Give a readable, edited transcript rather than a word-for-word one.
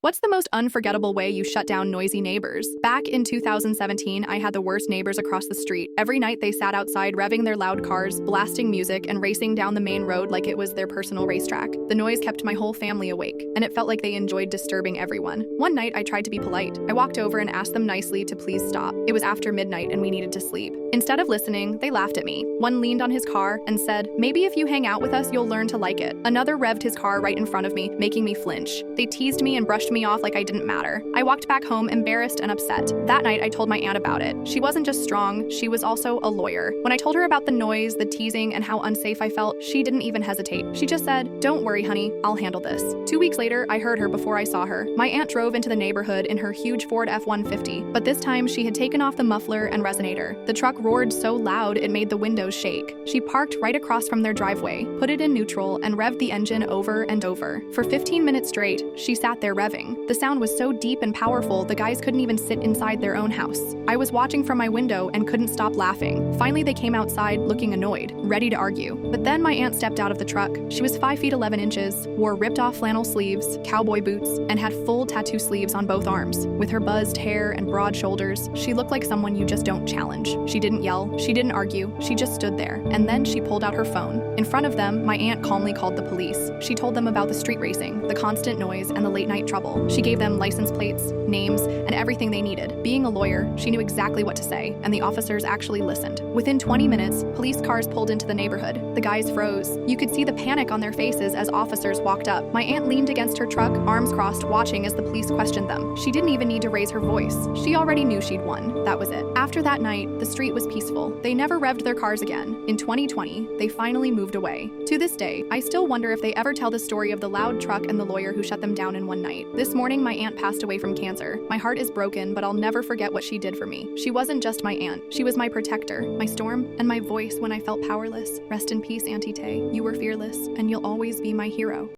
What's the most unforgettable way you shut down noisy neighbors? Back in 2017, I had the worst neighbors across the street. Every night they sat outside revving their loud cars, blasting music, and racing down the main road like it was their personal racetrack. The noise kept my whole family awake, and it felt like they enjoyed disturbing everyone. One night, I tried to be polite. I walked over and asked them nicely to please stop. It was after midnight and we needed to sleep. Instead of listening, they laughed at me. One leaned on his car and said, "Maybe if you hang out with us, you'll learn to like it." Another revved his car right in front of me, making me flinch. They teased me and brushed me off like I didn't matter. I walked back home embarrassed and upset. That night, I told my aunt about it. She wasn't just strong, she was also a lawyer. When I told her about the noise, the teasing, and how unsafe I felt, she didn't even hesitate. She just said, "Don't worry, honey, I'll handle this." 2 weeks later, I heard her before I saw her. My aunt drove into the neighborhood in her huge Ford F-150, but this time she had taken off the muffler and resonator. The truck roared so loud it made the windows shake. She parked right across from their driveway, put it in neutral, and revved the engine over and over. For 15 minutes straight, she sat there revving. The sound was so deep and powerful, the guys couldn't even sit inside their own house. I was watching from my window and couldn't stop laughing. Finally, they came outside looking annoyed, ready to argue. But then my aunt stepped out of the truck. She was 5 feet 11 inches, wore ripped-off flannel sleeves, cowboy boots, and had full tattoo sleeves on both arms. With her buzzed hair and broad shoulders, she looked like someone you just don't challenge. She didn't yell, she didn't argue, she just stood there. And then she pulled out her phone. In front of them, my aunt calmly called the police. She told them about the street racing, the constant noise, and the late-night trouble. She gave them license plates, names, and everything they needed. Being a lawyer, she knew exactly what to say, and the officers actually listened. Within 20 minutes, police cars pulled into the neighborhood. The guys froze. You could see the panic on their faces as officers walked up. My aunt leaned against her truck, arms crossed, watching as the police questioned them. She didn't even need to raise her voice. She already knew she'd won. That was it. After that night, the street was peaceful. They never revved their cars again. In 2020, they finally moved away. To this day, I still wonder if they ever tell the story of the loud truck and the lawyer who shut them down in one night. This morning, my aunt passed away from cancer. My heart is broken, but I'll never forget what she did for me. She wasn't just my aunt. She was my protector, my storm, and my voice when I felt powerless. Rest in peace, Auntie Tay. You were fearless, and you'll always be my hero.